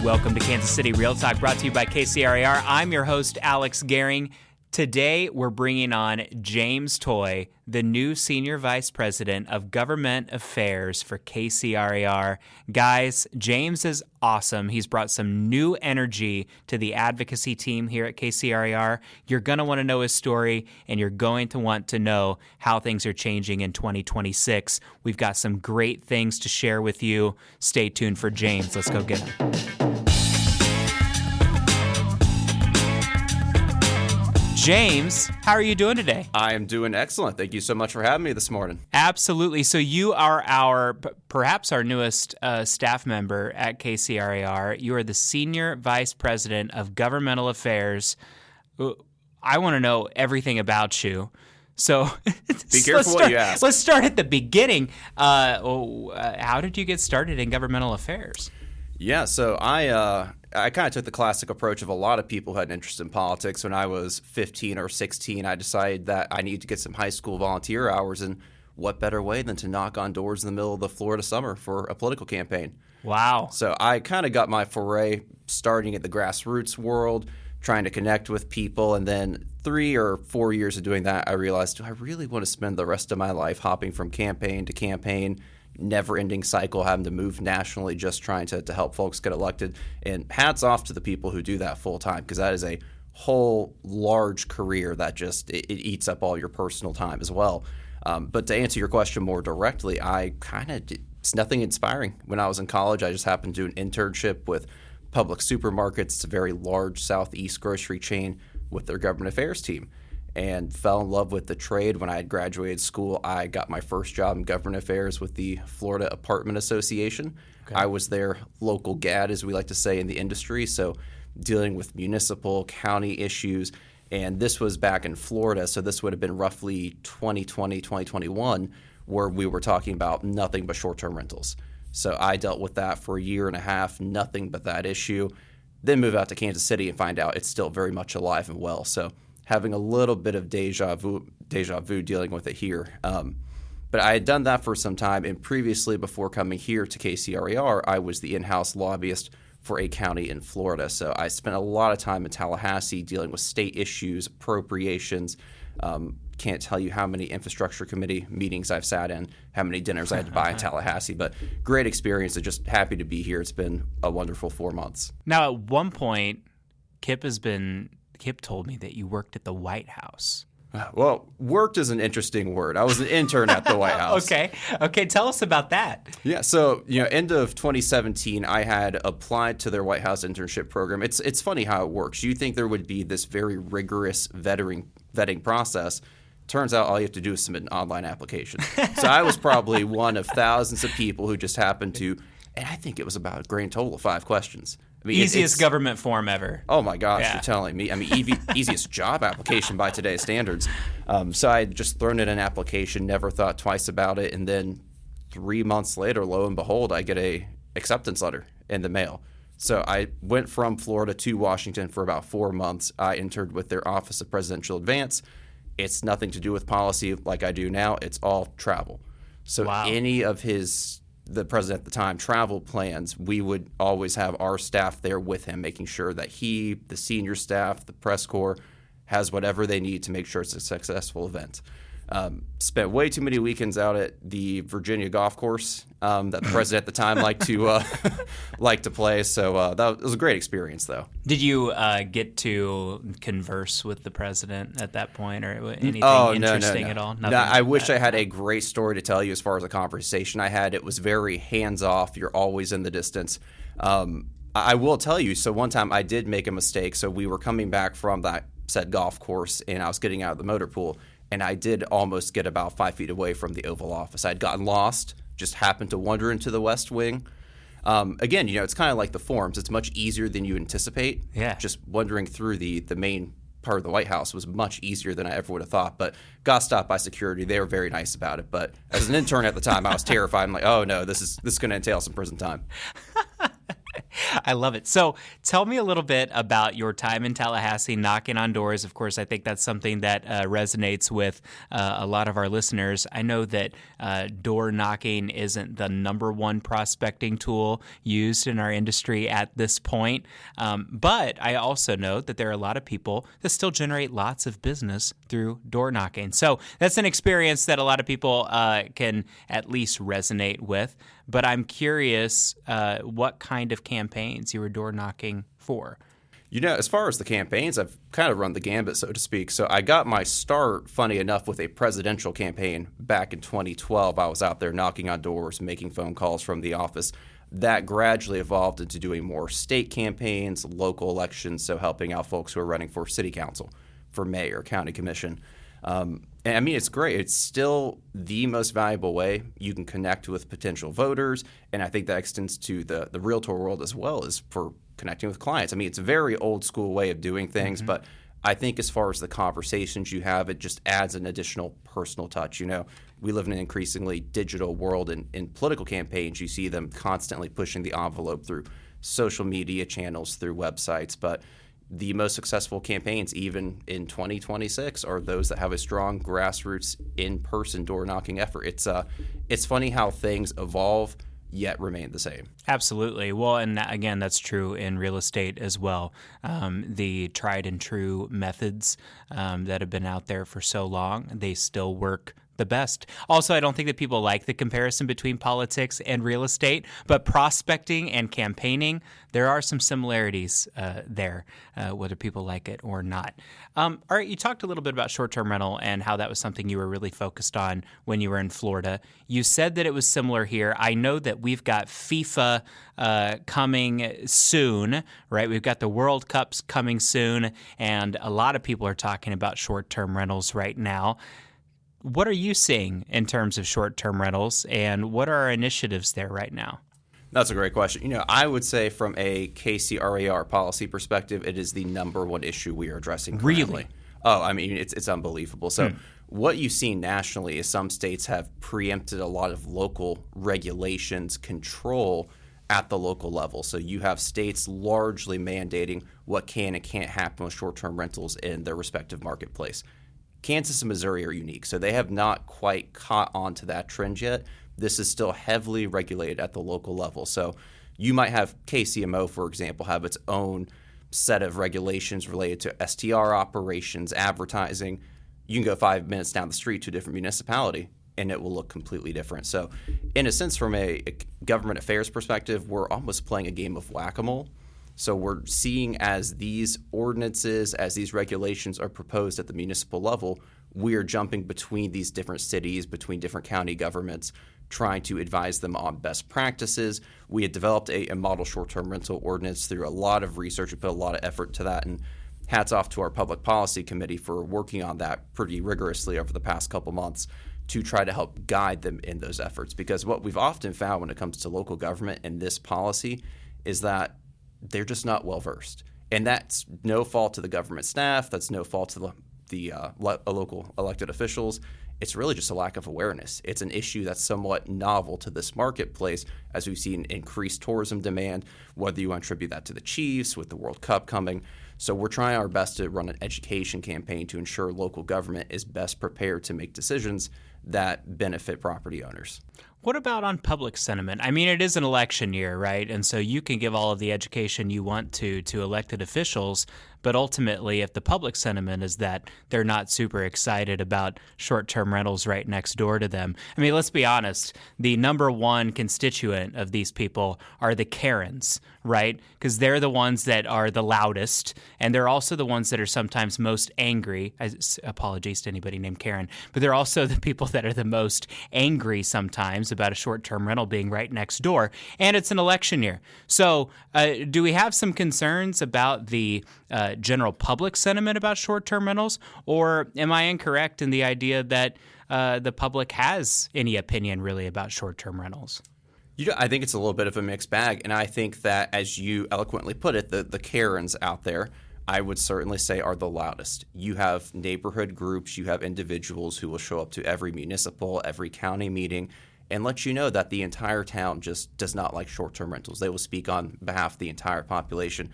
Welcome to Kansas City Real Talk, brought to you by KCRAR. I'm your host, Alex Gehring. Today, we're bringing on James Toy, the new Senior Vice President of Government Affairs for KCRAR. Guys, James is awesome. He's brought some new energy to the advocacy team here at KCRAR. You're going to want to know his story, and you're going to want to know how things are changing in 2026. We've got some great things to share with you. Stay tuned for James. Let's go get him. James, how are you doing today? I am doing excellent. Thank you so much for having me this morning. Absolutely. So you are perhaps our newest staff member at KCRAR. You are the Senior Vice President of Governmental Affairs. I want to know everything about you. So be careful what you ask. Let's start at the beginning. How did you get started in governmental affairs? Yeah, so I kind of took the classic approach of a lot of people who had an interest in politics. When I was 15 or 16, I decided that I needed to get some high school volunteer hours, and what better way than to knock on doors in the middle of the Florida summer for a political campaign. Wow. So I kind of got my foray starting at the grassroots world, trying to connect with people, and then 3 or 4 years of doing that, I realized, do I really want to spend the rest of my life hopping from campaign to campaign, never-ending cycle, having to move nationally, just trying to help folks get elected? And hats off to the people who do that full-time, because that is a whole large career that just it eats up all your personal time as well. But to answer your question more directly, it's nothing inspiring. When I was in college, I just happened to do an internship with Public Supermarkets. It's a very large Southeast grocery chain with their government affairs team, and fell in love with the trade. When I had graduated school, I got my first job in government affairs with the Florida Apartment Association. Okay. I was their local GAD, as we like to say in the industry, so dealing with municipal, county issues. And this was back in Florida, so this would have been roughly 2020, 2021, where we were talking about nothing but short-term rentals. So I dealt with that for a year and a half, nothing but that issue. Then move out to Kansas City and find out it's still very much alive and well. So having a little bit of deja vu dealing with it here. But I had done that for some time, and previously, before coming here to KCRAR, I was the in-house lobbyist for a county in Florida. So I spent a lot of time in Tallahassee dealing with state issues, appropriations. Can't tell you how many infrastructure committee meetings I've sat in, how many dinners I had to buy in Tallahassee, but great experience, and just happy to be here. It's been a wonderful 4 months. Now, at one point, Kip told me that you worked at the White House. Well, worked is an interesting word. I was an intern at the White House. Okay. Tell us about that. Yeah. So, end of 2017, I had applied to their White House internship program. It's funny how it works. You think there would be this very rigorous vetting process. Turns out all you have to do is submit an online application. So I was probably one of thousands of people who just happened to, and I think it was about a grand total of 5 questions. I mean, easiest government form ever. Oh my gosh, yeah. You're telling me. I mean, easiest job application by today's standards. So I had just thrown in an application, never thought twice about it, and then 3 months later, lo and behold, I get a acceptance letter in the mail. So I went from Florida to Washington for about 4 months. I interned with their Office of Presidential Advance. It's nothing to do with policy like I do now. It's all travel. So wow. Any of the president at the time, travel plans, we would always have our staff there with him, making sure that he, the senior staff, the press corps, has whatever they need to make sure it's a successful event. Spent way too many weekends out at the Virginia golf course that the president at the time liked to play. So that was a great experience, though. Did you get to converse with the president at that point, or anything interesting at all? No, I wish I had a great story to tell you as far as the conversation I had. It was very hands-off. You're always in the distance. I will tell you, so one time I did make a mistake. So we were coming back from that said golf course, and I was getting out of the motor pool. And I did almost get about 5 feet away from the Oval Office. I'd gotten lost, just happened to wander into the West Wing. Again, it's kind of like the forums. It's much easier than you anticipate. Yeah. Just wandering through the main part of the White House was much easier than I ever would have thought. But got stopped by security. They were very nice about it. But as an intern at the time, I was terrified. I'm like, oh no, this is going to entail some prison time. I love it. So tell me a little bit about your time in Tallahassee, knocking on doors. Of course, I think that's something that resonates with a lot of our listeners. I know that door knocking isn't the number one prospecting tool used in our industry at this point. But I also know that there are a lot of people that still generate lots of business through door knocking. So that's an experience that a lot of people can at least resonate with. But I'm curious what kind of campaigns you were door knocking for. As far as the campaigns, I've kind of run the gambit, so to speak. So I got my start, funny enough, with a presidential campaign back in 2012. I was out there knocking on doors, making phone calls from the office. That gradually evolved into doing more state campaigns, local elections, so helping out folks who are running for city council, for mayor, county commission. And I mean, it's great. It's still the most valuable way you can connect with potential voters. And I think that extends to the realtor world as well as for connecting with clients. I mean, it's a very old school way of doing things, but I think as far as the conversations you have, it just adds an additional personal touch. We live in an increasingly digital world, and in political campaigns, you see them constantly pushing the envelope through social media channels, through websites. But the most successful campaigns, even in 2026, are those that have a strong grassroots, in-person door-knocking effort. It's funny how things evolve yet remain the same. Absolutely. Well, and again, that's true in real estate as well. The tried and true methods that have been out there for so long, they still work the best. Also, I don't think that people like the comparison between politics and real estate, but prospecting and campaigning, there are some similarities there, whether people like it or not. All right, you talked a little bit about short-term rental and how that was something you were really focused on when you were in Florida. You said that it was similar here. I know that we've got FIFA coming soon, right? We've got the World Cups coming soon, and a lot of people are talking about short-term rentals right now. What are you seeing in terms of short-term rentals, and what are our initiatives there right now? That's a great question. I would say from a KCRAR policy perspective, it is the number one issue we are addressing currently. Really? Oh, I mean, it's unbelievable. So what you see nationally is some states have preempted a lot of local regulations, control at the local level. So you have states largely mandating what can and can't happen with short-term rentals in their respective marketplace. Kansas and Missouri are unique, so they have not quite caught on to that trend yet. This is still heavily regulated at the local level. So you might have KCMO, for example, have its own set of regulations related to STR operations, advertising. You can go 5 minutes down the street to a different municipality, and it will look completely different. So in a sense, from a government affairs perspective, we're almost playing a game of whack-a-mole. So we're seeing as these ordinances, as these regulations are proposed at the municipal level, we are jumping between these different cities, between different county governments, trying to advise them on best practices. We had developed a model short-term rental ordinance through a lot of research. We put a lot of effort to that, and hats off to our public policy committee for working on that pretty rigorously over the past couple months to try to help guide them in those efforts. Because what we've often found when it comes to local government and this policy is that they're just not well versed, and that's no fault to the government staff. That's no fault to the local elected officials. It's really just a lack of awareness. It's an issue that's somewhat novel to this marketplace, as we've seen increased tourism demand. Whether you attribute that to the Chiefs with the World Cup coming, so we're trying our best to run an education campaign to ensure local government is best prepared to make decisions that benefit property owners. What about on public sentiment? I mean, it is an election year, right? And so you can give all of the education you want to elected officials, but ultimately, if the public sentiment is that they're not super excited about short-term rentals right next door to them, I mean, let's be honest, the number one constituent of these people are the Karens, right? Because they're the ones that are the loudest, and they're also the ones that are sometimes most angry. Apologies to anybody named Karen, but they're also the people that are the most angry sometimes about a short-term rental being right next door, and it's an election year. So do we have some concerns about the general public sentiment about short-term rentals, or am I incorrect in the idea that the public has any opinion really about short-term rentals? I think it's a little bit of a mixed bag, and I think that, as you eloquently put it, the Karens out there, I would certainly say, are the loudest. You have neighborhood groups, you have individuals who will show up to every municipal, every county meeting, and let you know that the entire town just does not like short-term rentals. They will speak on behalf of the entire population.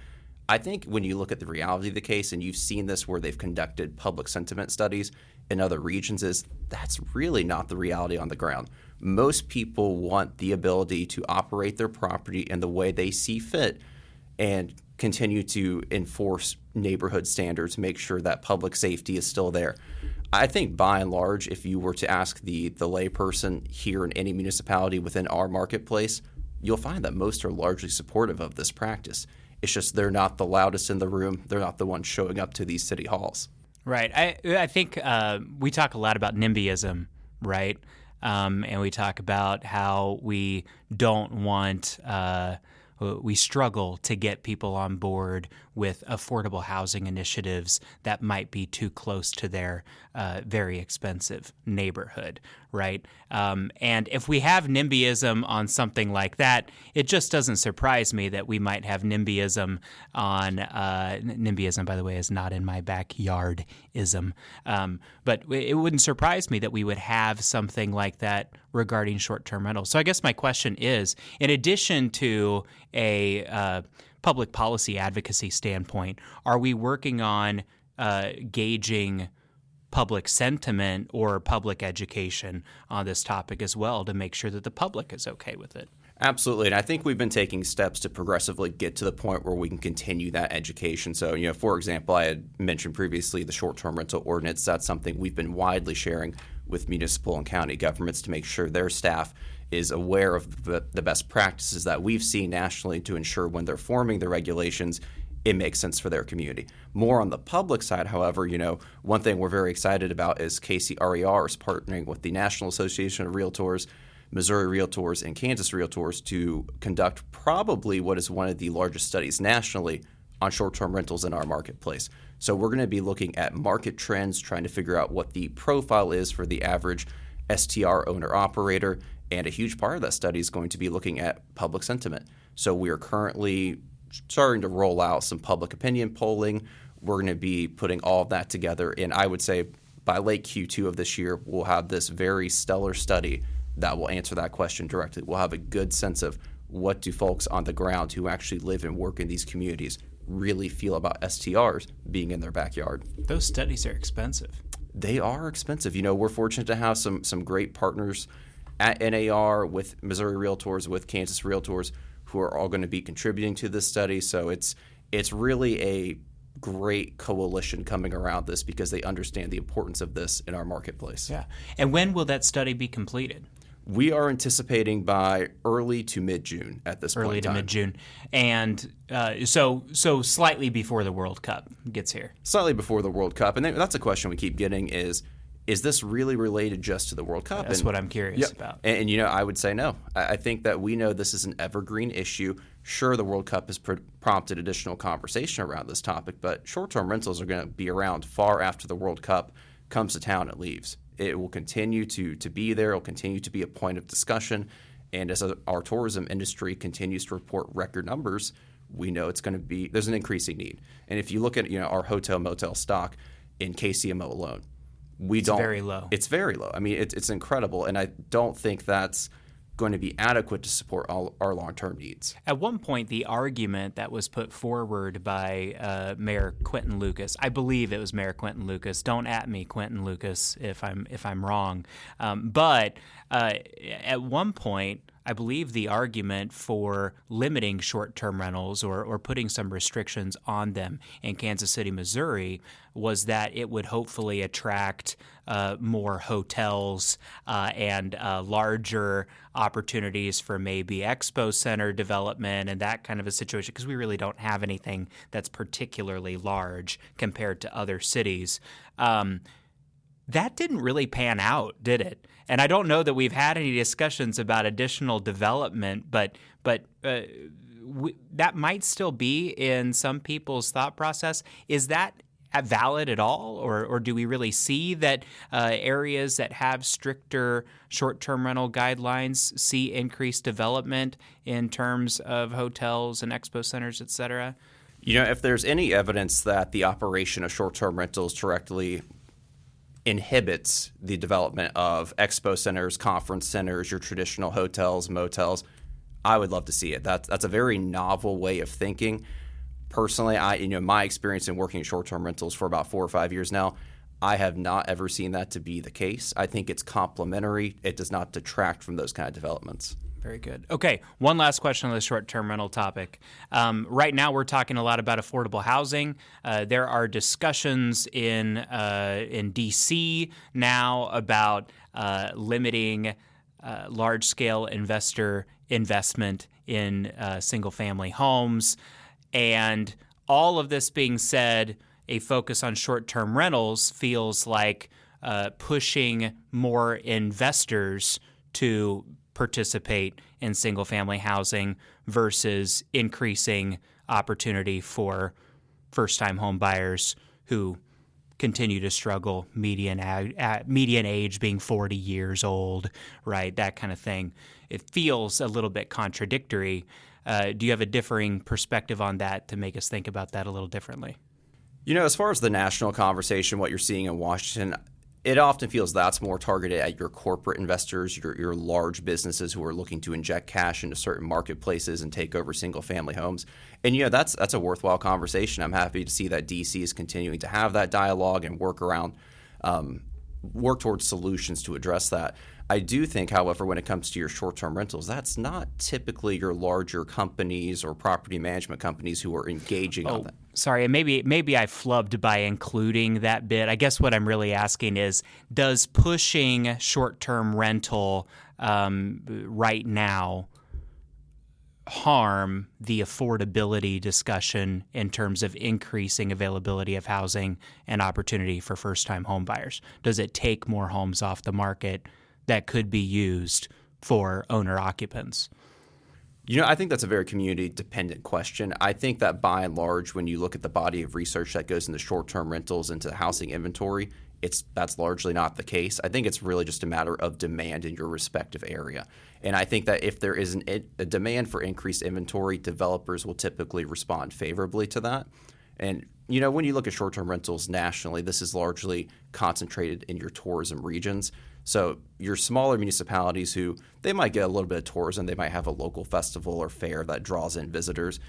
I think when you look at the reality of the case, and you've seen this where they've conducted public sentiment studies in other regions, is that's really not the reality on the ground. Most people want the ability to operate their property in the way they see fit and continue to enforce neighborhood standards, make sure that public safety is still there. I think by and large, if you were to ask the layperson here in any municipality within our marketplace, you'll find that most are largely supportive of this practice. It's just they're not the loudest in the room. They're not the ones showing up to these city halls. Right. I think we talk a lot about NIMBYism, right? And we talk about how we don't want we struggle to get people on board with affordable housing initiatives that might be too close to their very expensive neighborhood, right? And if we have NIMBYism on something like that, it just doesn't surprise me that we might have NIMBYism on NIMBYism, by the way, is not in my backyard-ism. But it wouldn't surprise me that we would have something like that regarding short-term rentals. So I guess my question is, in addition to a public policy advocacy standpoint, are we working on gauging public sentiment or public education on this topic as well to make sure that the public is okay with it? Absolutely. And I think we've been taking steps to progressively get to the point where we can continue that education. So, for example, I had mentioned previously the short-term rental ordinance. That's something we've been widely sharing with municipal and county governments to make sure their staff is aware of the best practices that we've seen nationally to ensure when they're forming the regulations, it makes sense for their community. More on the public side, however, one thing we're very excited about is KCRAR is partnering with the National Association of Realtors, Missouri Realtors, and Kansas Realtors to conduct probably what is one of the largest studies nationally on short-term rentals in our marketplace. So we're going to be looking at market trends, trying to figure out what the profile is for the average STR owner-operator, and a huge part of that study is going to be looking at public sentiment. So we are currently starting to roll out some public opinion polling. We're going to be putting all of that together, and I would say by late Q2 of this year, we'll have this very stellar study that will answer that question directly. We'll have a good sense of what do folks on the ground who actually live and work in these communities really feel about STRs being in their backyard. Those studies are expensive. They are expensive. We're fortunate to have some great partners at NAR with Missouri Realtors, with Kansas Realtors, who are all going to be contributing to this study. So it's really a great coalition coming around this because they understand the importance of this in our marketplace. Yeah. And when will that study be completed? We are anticipating by early to mid-June at this point in time. Early to mid-June. And so slightly before the World Cup gets here. Slightly before the World Cup. And that's a question we keep getting is this really related just to the World Cup? That's what I'm curious about. And I would say no. I think that we know this is an evergreen issue. Sure, the World Cup has prompted additional conversation around this topic, but short-term rentals are going to be around far after the World Cup comes to town and leaves. It will continue to be there. It will continue to be a point of discussion. And as our tourism industry continues to report record numbers, we know there's an increasing need. And if you look at our hotel motel stock in KCMO alone, it's very low. It's very low. I mean, it's incredible. And I don't think that's going to be adequate to support all our long-term needs. At one point, the argument that was put forward by Mayor Quentin Lucas, I believe it was Mayor Quentin Lucas. Don't at me, Quentin Lucas, if I'm wrong. But at one point, I believe the argument for limiting short-term rentals or putting some restrictions on them in Kansas City, Missouri, was that it would hopefully attract more hotels and larger opportunities for maybe expo center development and that kind of a situation, because we really don't have anything that's particularly large compared to other cities. That didn't really pan out, did it? And I don't know that we've had any discussions about additional development, but that might still be in some people's thought process. Is that valid at all, or do we really see that areas that have stricter short-term rental guidelines see increased development in terms of hotels and expo centers, et cetera? If there's any evidence that the operation of short-term rentals directly inhibits the development of expo centers, conference centers, your traditional hotels, motels. I would love to see it. That's a very novel way of thinking. Personally, my experience in working short-term rentals for about 4 or 5 years now, I have not ever seen that to be the case. I think it's complementary. It does not detract from those kind of developments. Very good. Okay, one last question on the short-term rental topic. Right now, we're talking a lot about affordable housing. There are discussions in D.C. now about limiting large-scale investor investment in single-family homes. And all of this being said, a focus on short-term rentals feels like pushing more investors to participate in single-family housing versus increasing opportunity for first-time home buyers who continue to struggle, median age being 40 years old, right? That kind of thing. It feels a little bit contradictory. Do you have a differing perspective on that to make us think about that a little differently? As far as the national conversation, what you're seeing in Washington, it often feels that's more targeted at your corporate investors, your large businesses who are looking to inject cash into certain marketplaces and take over single-family homes. And that's a worthwhile conversation. I'm happy to see that DC is continuing to have that dialogue and work towards solutions to address that. I do think, however, when it comes to your short-term rentals, that's not typically your larger companies or property management companies who are engaging on that. Sorry, maybe I flubbed by including that bit. I guess what I'm really asking is, does pushing short-term rental right now harm the affordability discussion in terms of increasing availability of housing and opportunity for first-time home buyers? Does it take more homes off the market that could be used for owner occupants? I think that's a very community-dependent question. I think that by and large, when you look at the body of research that goes into short-term rentals, into housing inventory, that's largely not the case. I think it's really just a matter of demand in your respective area. And I think that if there is a demand for increased inventory, developers will typically respond favorably to that. And, when you look at short-term rentals nationally, this is largely concentrated in your tourism regions. So your smaller municipalities who they might get a little bit of tourism, they might have a local festival or fair that draws in visitors.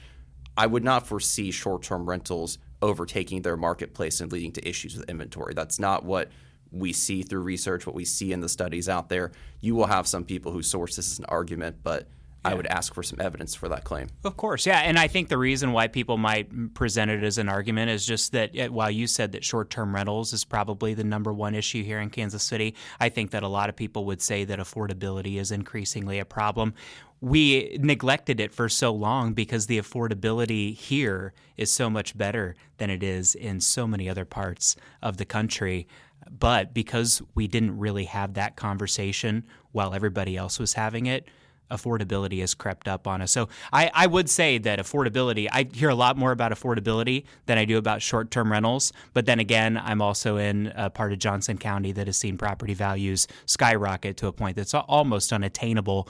I would not foresee short-term rentals overtaking their marketplace and leading to issues with inventory. That's not what we see through research, what we see in the studies out there. You will have some people who source this as an argument, but I would ask for some evidence for that claim. Of course, yeah. And I think the reason why people might present it as an argument is just that while you said that short-term rentals is probably the number one issue here in Kansas City, I think that a lot of people would say that affordability is increasingly a problem. We neglected it for so long because the affordability here is so much better than it is in so many other parts of the country. But because we didn't really have that conversation while everybody else was having it, affordability has crept up on us. So I would say that affordability, I hear a lot more about affordability than I do about short-term rentals. But then again, I'm also in a part of Johnson County that has seen property values skyrocket to a point that's almost unattainable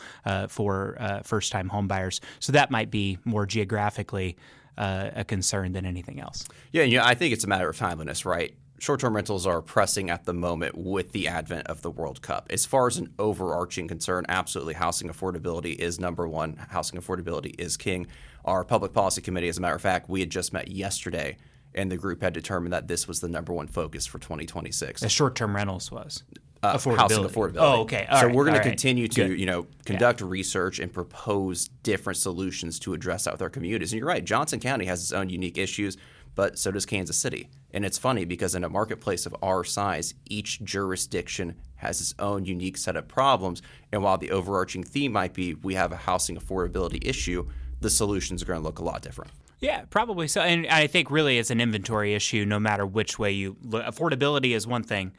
for first-time home buyers. So that might be more geographically a concern than anything else. Yeah, I think it's a matter of timeliness, right? Short-term rentals are pressing at the moment with the advent of the World Cup. As far as an overarching concern, absolutely housing affordability is number one. Housing affordability is king. Our public policy committee, as a matter of fact, we had just met yesterday, and the group had determined that this was the number one focus for 2026. The short-term rentals was? Housing affordability. Oh, okay. So we're going to continue to conduct research and propose different solutions to address that with our communities. And you're right, Johnson County has its own unique issues, but so does Kansas City. And it's funny because in a marketplace of our size, each jurisdiction has its own unique set of problems. And while the overarching theme might be we have a housing affordability issue, the solutions are going to look a lot different. Yeah, probably so. And I think really it's an inventory issue no matter which way you look. Affordability is one thing,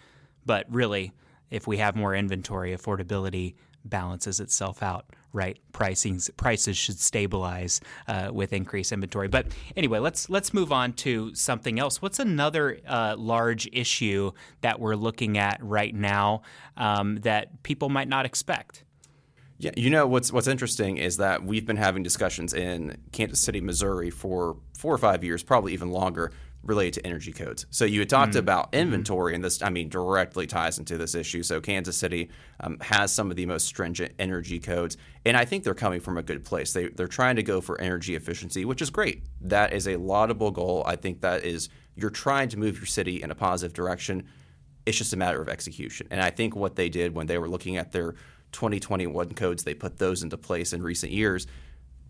but really if we have more inventory, affordability balances itself out, right? Prices should stabilize with increased inventory. But anyway, let's move on to something else. What's another large issue that we're looking at right now that people might not expect? Yeah, what's interesting is that we've been having discussions in Kansas City, Missouri for 4 or 5 years, probably even longer, related to energy codes. So you had talked about inventory, and this, directly ties into this issue. So Kansas City has some of the most stringent energy codes, and I think they're coming from a good place. They're trying to go for energy efficiency, which is great. That is a laudable goal. I think that is, you're trying to move your city in a positive direction. It's just a matter of execution. And I think what they did when they were looking at their 2021 codes, they put those into place in recent years.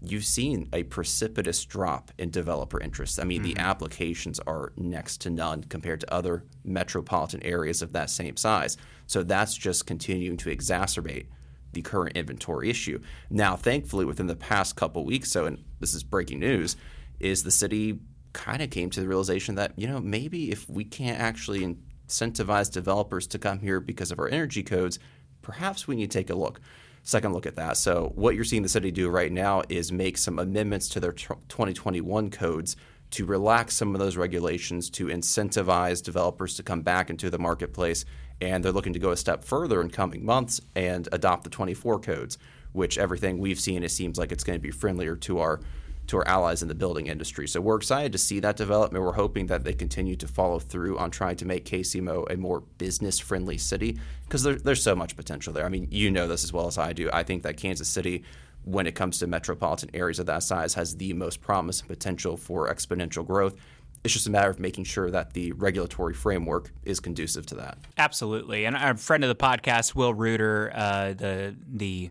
You've seen a precipitous drop in developer interest. The applications are next to none compared to other metropolitan areas of that same size. So that's just continuing to exacerbate the current inventory issue. Now, thankfully, within the past couple weeks, and this is breaking news, is the city kind of came to the realization that, maybe if we can't actually incentivize developers to come here because of our energy codes, perhaps we need to take a second look at that. So what you're seeing the city do right now is make some amendments to their 2021 codes to relax some of those regulations to incentivize developers to come back into the marketplace. And they're looking to go a step further in coming months and adopt the 24 codes, which everything we've seen, it seems like it's going to be friendlier to our allies in the building industry. So we're excited to see that development. We're hoping that they continue to follow through on trying to make KCMO a more business-friendly city, because there's so much potential there. You know this as well as I do. I think that Kansas City, when it comes to metropolitan areas of that size, has the most promise and potential for exponential growth. It's just a matter of making sure that the regulatory framework is conducive to that. Absolutely. And our friend of the podcast, Will Reuter, the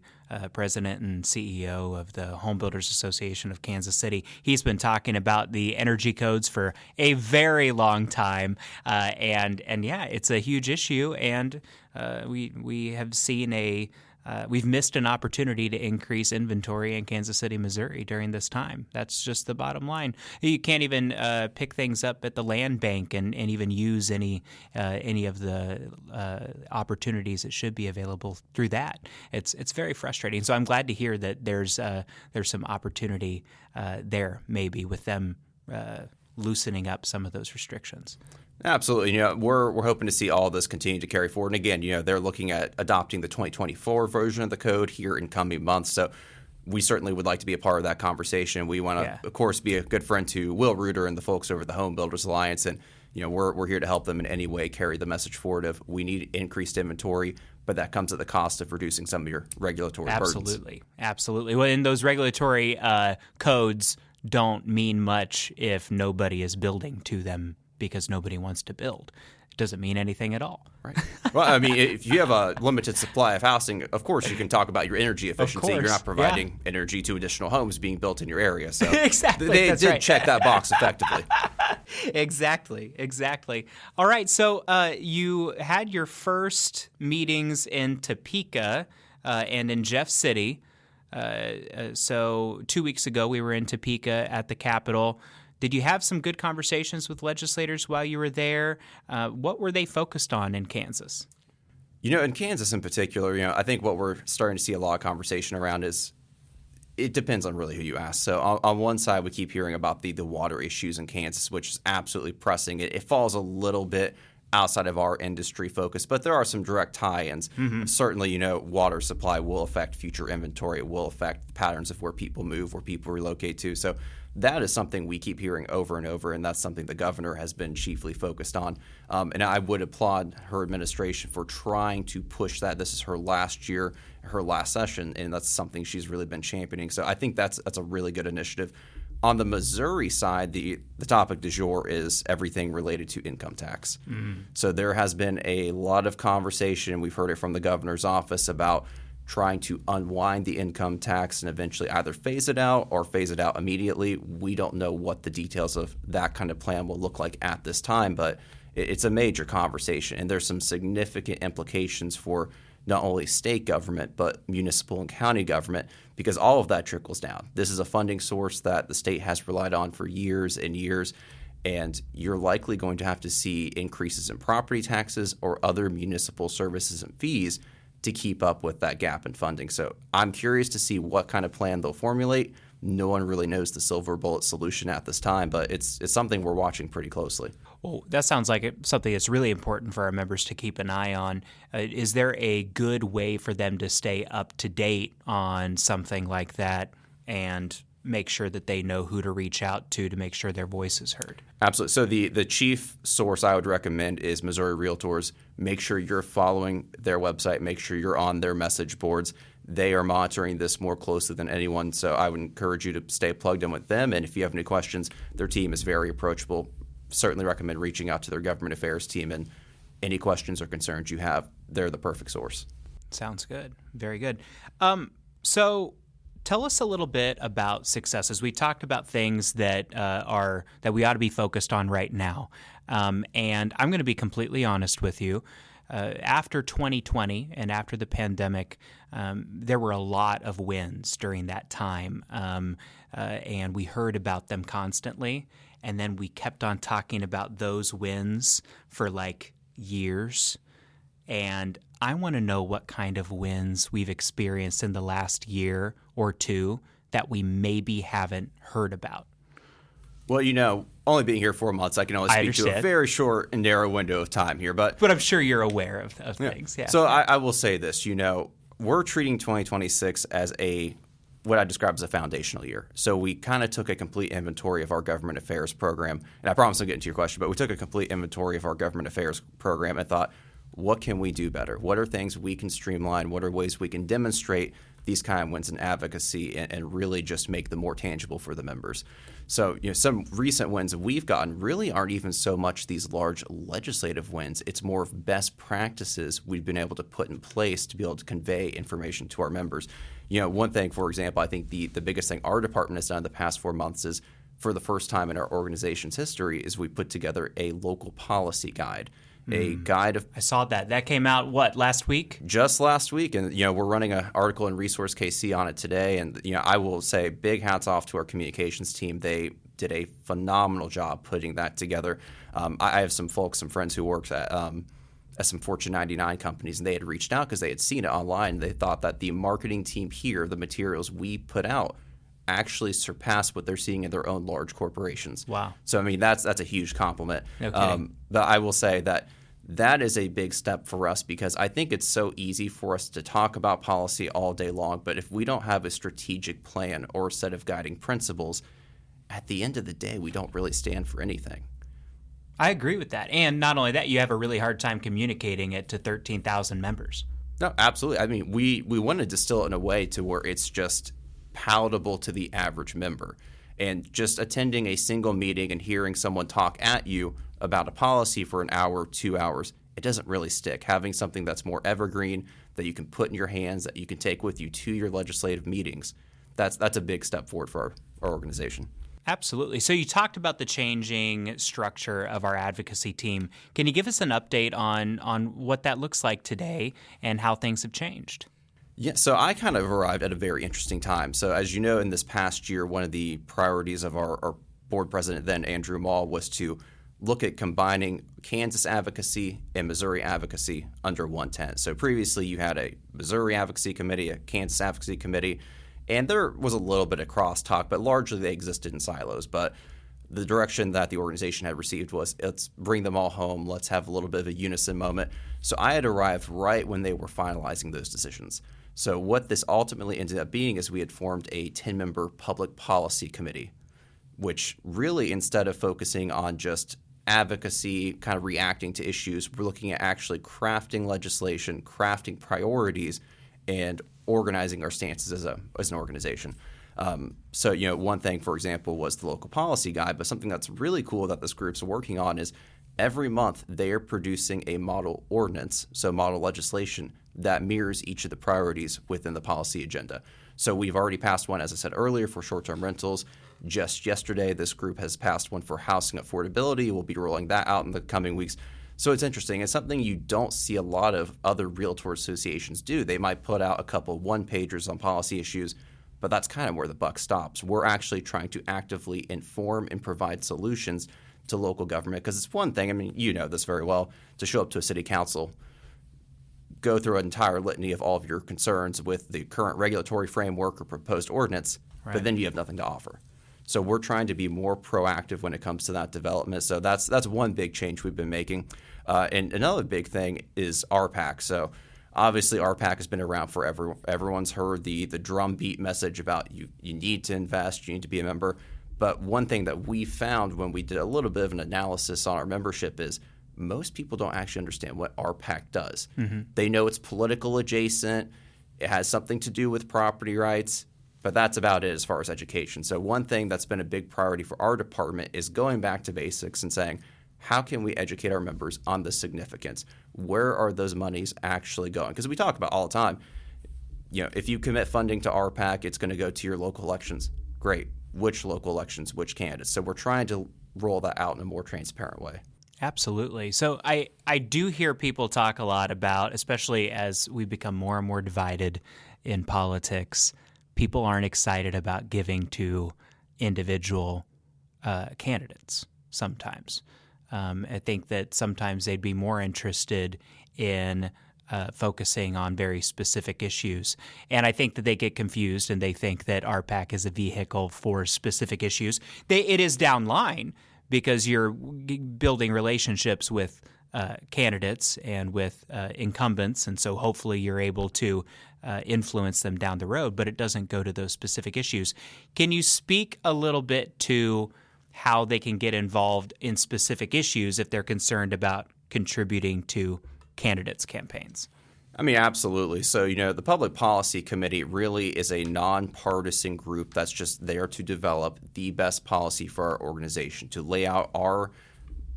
president and CEO of the Home Builders Association of Kansas City, he's been talking about the energy codes for a very long time. And yeah, it's a huge issue. And we have seen we've missed an opportunity to increase inventory in Kansas City, Missouri during this time. That's just the bottom line. You can't even pick things up at the land bank and even use any of the opportunities that should be available through that. It's very frustrating. So I'm glad to hear that there's some opportunity there, maybe with them loosening up some of those restrictions. Absolutely. We're hoping to see all of this continue to carry forward. And again, they're looking at adopting the 2024 version of the code here in coming months. So we certainly would like to be a part of that conversation. We want to, of course, be a good friend to Will Reuter and the folks over at the Home Builders Alliance. And, we're here to help them in any way carry the message forward of we need increased inventory, but that comes at the cost of reducing some of your regulatory burdens. Absolutely. Well, and those regulatory codes don't mean much if nobody is building to them, because nobody wants to build. It doesn't mean anything at all. Right. Well, if you have a limited supply of housing, of course you can talk about your energy efficiency. You're not providing energy to additional homes being built in your area. So exactly. They did check that box effectively. Exactly. All right. So you had your first meetings in Topeka and in Jeff City. So 2 weeks ago we were in Topeka at the Capitol. Did you have some good conversations with legislators while you were there? What were they focused on in Kansas? In Kansas in particular, I think what we're starting to see a lot of conversation around is it depends on really who you ask. So on one side, we keep hearing about the water issues in Kansas, which is absolutely pressing. It falls a little bit outside of our industry focus, but there are some direct tie-ins. Mm-hmm. Certainly, water supply will affect future inventory. It will affect patterns of where people move, where people relocate to. So that is something we keep hearing over and over, and that's something the governor has been chiefly focused on. And I would applaud her administration for trying to push that. This is her last year, her last session, and that's something she's really been championing. So I think that's a really good initiative. On the Missouri side, the topic du jour is everything related to income tax. Mm-hmm. So there has been a lot of conversation, we've heard it from the governor's office, about trying to unwind the income tax and eventually either phase it out or phase it out immediately. We don't know what the details of that kind of plan will look like at this time, but it's a major conversation, and there's some significant implications for not only state government, but municipal and county government, because all of that trickles down. This is a funding source that the state has relied on for years and years, and you're likely going to have to see increases in property taxes or other municipal services and fees to keep up with that gap in funding. So I'm curious to see what kind of plan they'll formulate. No one really knows the silver bullet solution at this time, but it's something we're watching pretty closely. Well, that sounds like something that's really important for our members to keep an eye on. Is there a good way for them to stay up to date on something like that and make sure that they know who to reach out to make sure their voice is heard? Absolutely. So the chief source I would recommend is Missouri Realtors. Make sure you're following their website. Make sure you're on their message boards. They are monitoring this more closely than anyone, so I would encourage you to stay plugged in with them. And if you have any questions, their team is very approachable. Certainly recommend reaching out to their government affairs team, and any questions or concerns you have, they're the perfect source. Sounds good. Very good. So tell us a little bit about successes. We talked about things that that we ought to be focused on right now. And I'm going to be completely honest with you. After 2020 and after the pandemic, there were a lot of wins during that time. And we heard about them constantly. And then we kept on talking about those wins for like years. And I want to know what kind of wins we've experienced in the last year or two that we maybe haven't heard about. Well, only being here 4 months, I can only speak to a very short and narrow window of time here. But I'm sure you're aware of things. Yeah. So I will say this, we're treating 2026 as what I describe as a foundational year. So we kind of took a complete inventory of our government affairs program. And I promise I'll get into your question, but we took a complete inventory of our government affairs program and thought, what can we do better? What are things we can streamline? What are ways we can demonstrate these kind of wins in advocacy and really just make them more tangible for the members? So, some recent wins we've gotten really aren't even so much these large legislative wins. It's more of best practices we've been able to put in place to be able to convey information to our members. One thing, for example, I think the biggest thing our department has done in the past 4 months is, for the first time in our organization's history, is we put together a local policy guide. A guide of... I saw that. That came out, last week? Just last week. And, we're running an article in Resource KC on it today. And, I will say big hats off to our communications team. They did a phenomenal job putting that together. I have some friends who work at some Fortune 99 companies, and they had reached out because they had seen it online. They thought that the marketing team here, the materials we put out, actually surpass what they're seeing in their own large corporations. Wow. So, that's a huge compliment. Okay. But I will say that is a big step for us, because I think it's so easy for us to talk about policy all day long, but if we don't have a strategic plan or a set of guiding principles, at the end of the day, we don't really stand for anything. I agree with that. And not only that, you have a really hard time communicating it to 13,000 members. No, absolutely. We want to distill it in a way to where it's just palatable to the average member. And just attending a single meeting and hearing someone talk at you about a policy for an hour, 2 hours, it doesn't really stick. Having something that's more evergreen, that you can put in your hands, that you can take with you to your legislative meetings, that's a big step forward for our organization. Absolutely. So you talked about the changing structure of our advocacy team. Can you give us an update on what that looks like today and how things have changed? Yeah, so I kind of arrived at a very interesting time. So as you know, in this past year, one of the priorities of our board president then, Andrew Mall, was to look at combining Kansas advocacy and Missouri advocacy under one tent. So previously you had a Missouri advocacy committee, a Kansas advocacy committee, and there was a little bit of crosstalk, but largely they existed in silos. But the direction that the organization had received was, let's bring them all home, let's have a little bit of a unison moment. So I had arrived right when they were finalizing those decisions. So what this ultimately ended up being is we had formed a 10-member public policy committee, which really, instead of focusing on just advocacy, kind of reacting to issues, we're looking at actually crafting legislation, crafting priorities, and organizing our stances as an organization. So, one thing, for example, was the local policy guide, but something that's really cool that this group's working on is every month they are producing a model ordinance, so model legislation, that mirrors each of the priorities within the policy agenda. So we've already passed one, as I said earlier, for short-term rentals. Just yesterday, this group has passed one for housing affordability. We'll be rolling that out in the coming weeks. So it's interesting. It's something you don't see a lot of other realtor associations do. They might put out a couple one-pagers on policy issues, but that's kind of where the buck stops. We're actually trying to actively inform and provide solutions to local government, because it's one thing, you know this very well, to show up to a city council, go through an entire litany of all of your concerns with the current regulatory framework or proposed ordinance, right, but then you have nothing to offer. So we're trying to be more proactive when it comes to that development. So that's one big change we've been making. And another big thing is RPAC. So Obviously, RPAC has been around forever. Everyone's heard the drumbeat message about you need to invest, you need to be a member. But one thing that we found when we did a little bit of an analysis on our membership is most people don't actually understand what RPAC does. Mm-hmm. They know it's political adjacent, it has something to do with property rights, but that's about it as far as education. So one thing that's been a big priority for our department is going back to basics and saying, how can we educate our members on the significance? Where are those monies actually going? Because we talk about all the time, if you commit funding to RPAC, it's going to go to your local elections. Great. Which local elections, which candidates? So we're trying to roll that out in a more transparent way. Absolutely. So I do hear people talk a lot about, especially as we become more and more divided in politics, people aren't excited about giving to individual candidates sometimes. I think that sometimes they'd be more interested in focusing on very specific issues. And I think that they get confused and they think that RPAC is a vehicle for specific issues. It is downline because you're building relationships with candidates and with incumbents, and so hopefully you're able to influence them down the road, but it doesn't go to those specific issues. Can you speak a little bit to how they can get involved in specific issues if they're concerned about contributing to candidates' campaigns? I mean, absolutely. So, the Public Policy Committee really is a nonpartisan group that's just there to develop the best policy for our organization, to lay out our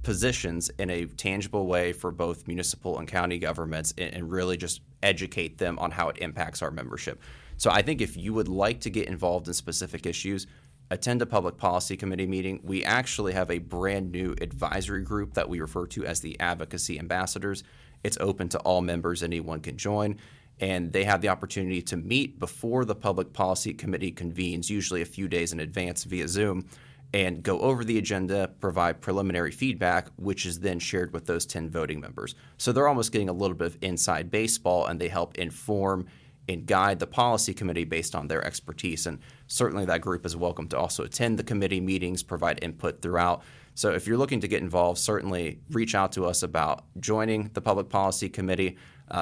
positions in a tangible way for both municipal and county governments and really just educate them on how it impacts our membership. So I think if you would like to get involved in specific issues, attend a Public Policy Committee meeting. We actually have a brand new advisory group that we refer to as the Advocacy Ambassadors. It's open to all members. Anyone can join. And they have the opportunity to meet before the Public Policy Committee convenes, usually a few days in advance via Zoom, and go over the agenda, provide preliminary feedback, which is then shared with those 10 voting members. So they're almost getting a little bit of inside baseball, and they help inform and guide the policy committee based on their expertise. And certainly that group is welcome to also attend the committee meetings, provide input throughout. So if you're looking to get involved, certainly reach out to us about joining the Public Policy Committee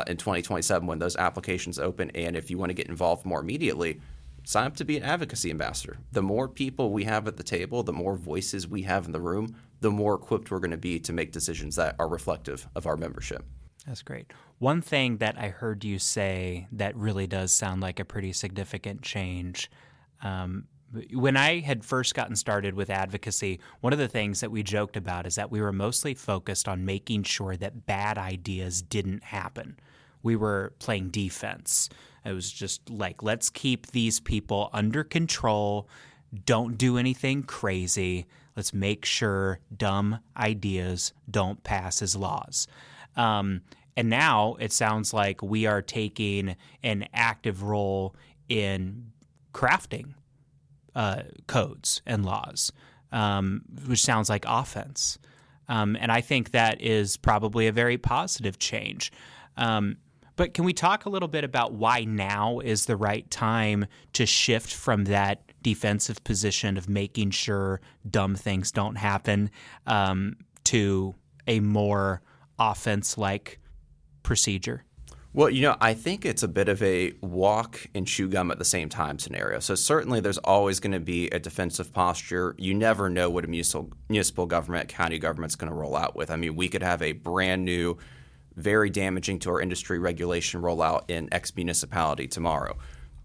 in 2027 when those applications open. And if you want to get involved more immediately, sign up to be an advocacy ambassador. The more people we have at the table, the more voices we have in the room, the more equipped we're going to be to make decisions that are reflective of our membership. That's great. One thing that I heard you say that really does sound like a pretty significant change. When I had first gotten started with advocacy, one of the things that we joked about is that we were mostly focused on making sure that bad ideas didn't happen. We were playing defense. It was just like, let's keep these people under control. Don't do anything crazy. Let's make sure dumb ideas don't pass as laws. And now it sounds like we are taking an active role in crafting codes and laws, which sounds like offense. And I think that is probably a very positive change. But can we talk a little bit about why now is the right time to shift from that defensive position of making sure dumb things don't happen to a more offense-like procedure? Well, I think it's a bit of a walk and chew gum at the same time scenario. So certainly there's always going to be a defensive posture. You never know what a municipal government, county government's going to roll out with. I mean, we could have a brand new, very damaging to our industry regulation rollout in X municipality tomorrow.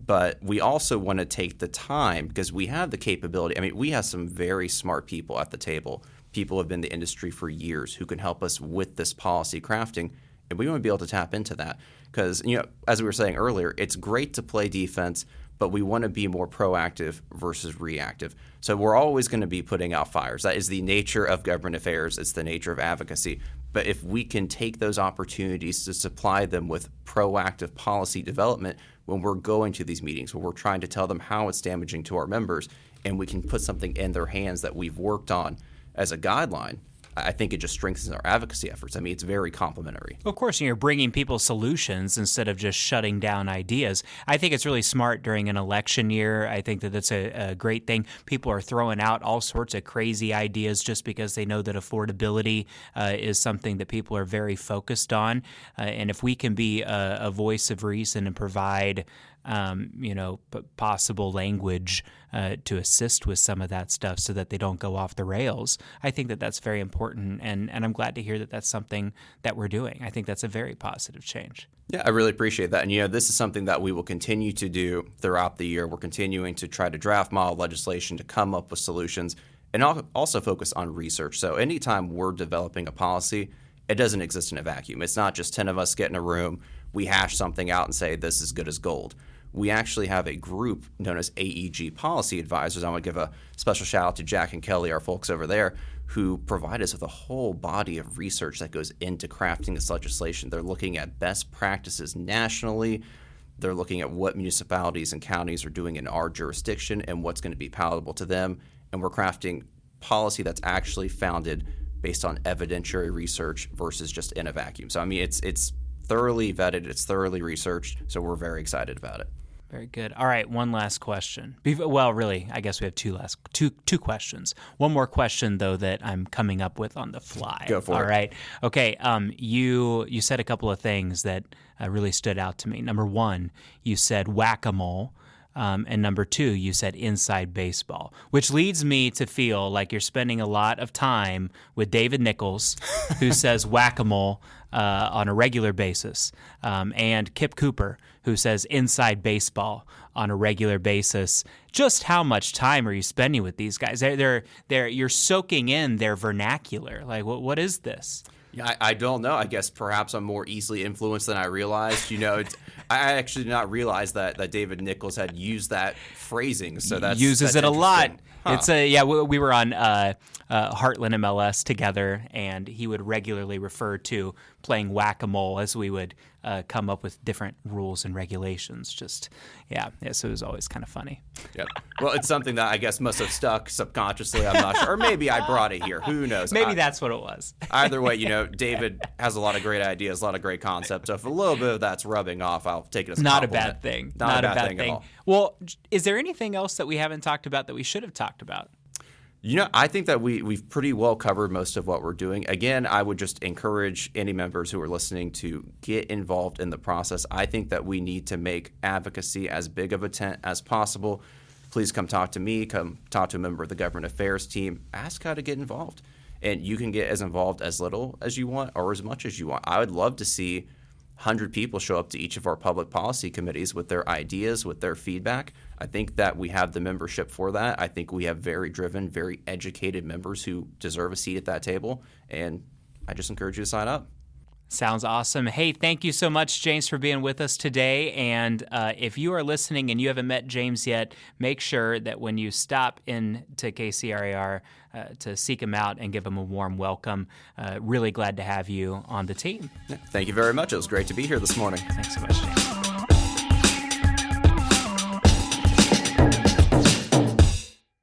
But we also want to take the time because we have the capability. I mean, we have some very smart people at the table. People have been in the industry for years who can help us with this policy crafting. And we want to be able to tap into that because, as we were saying earlier, it's great to play defense, but we want to be more proactive versus reactive. So we're always going to be putting out fires. That is the nature of government affairs. It's the nature of advocacy. But if we can take those opportunities to supply them with proactive policy development when we're going to these meetings, when we're trying to tell them how it's damaging to our members, and we can put something in their hands that we've worked on as a guideline, I think it just strengthens our advocacy efforts. I mean, it's very complementary. Of course, you're bringing people solutions instead of just shutting down ideas. I think it's really smart during an election year. I think that that's a great thing. People are throwing out all sorts of crazy ideas just because they know that affordability is something that people are very focused on. And if we can be a voice of reason and provide possible language to assist with some of that stuff so that they don't go off the rails. I think that that's very important, and I'm glad to hear that that's something that we're doing. I think that's a very positive change. Yeah, I really appreciate that. And, this is something that we will continue to do throughout the year. We're continuing to try to draft model legislation to come up with solutions and also focus on research. So anytime we're developing a policy, it doesn't exist in a vacuum. It's not just 10 of us get in a room, we hash something out and say this is good as gold. We actually have a group known as AEG Policy Advisors. I want to give a special shout out to Jack and Kelly, our folks over there, who provide us with a whole body of research that goes into crafting this legislation. They're looking at best practices nationally. They're looking at what municipalities and counties are doing in our jurisdiction and what's going to be palatable to them. And we're crafting policy that's actually founded based on evidentiary research versus just in a vacuum. So, I mean, it's thoroughly vetted, it's thoroughly researched, so we're very excited about it. Very good. All right, one last question. Well, really, I guess we have two questions. One more question, though, that I'm coming up with on the fly. Go for it. All right. Okay. You said a couple of things that really stood out to me. Number one, you said whack-a-mole. And number two, you said inside baseball, which leads me to feel like you're spending a lot of time with David Nichols, who says whack-a-mole on a regular basis, and Kip Cooper, who says inside baseball on a regular basis. Just how much time are you spending with these guys? You're soaking in their vernacular. Like, what is this? Yeah, I don't know. I guess perhaps I'm more easily influenced than I realized. I actually did not realize that David Nichols had used that phrasing. So that's uses it a lot. Huh. We were on Heartland MLS together, and he would regularly refer to playing whack-a-mole as we would come up with different rules and regulations. So it was always kind of funny. Yep. Well, it's something that I guess must have stuck subconsciously. I'm not sure. Or maybe I brought it here. Who knows? Maybe that's what it was. Either way, David has a lot of great ideas, a lot of great concepts. So if a little bit of that's rubbing off, I'll take it as a not compliment. a bad thing. Not a bad thing at all. Well, is there anything else that we haven't talked about that we should have talked about? I think that we've pretty well covered most of what we're doing. Again, I would just encourage any members who are listening to get involved in the process. I think that we need to make advocacy as big of a tent as possible. Please come talk to me, come talk to a member of the government affairs team, ask how to get involved. And you can get as involved as little as you want or as much as you want. I would love to see 100 people show up to each of our public policy committees with their ideas, with their feedback. I think that we have the membership for that. I think we have very driven, very educated members who deserve a seat at that table. And I just encourage you to sign up. Sounds awesome. Hey, thank you so much, James, for being with us today. And if you are listening and you haven't met James yet, make sure that when you stop in to KCRAR to seek him out and give him a warm welcome. Really glad to have you on the team. Thank you very much. It was great to be here this morning. Thanks so much, James.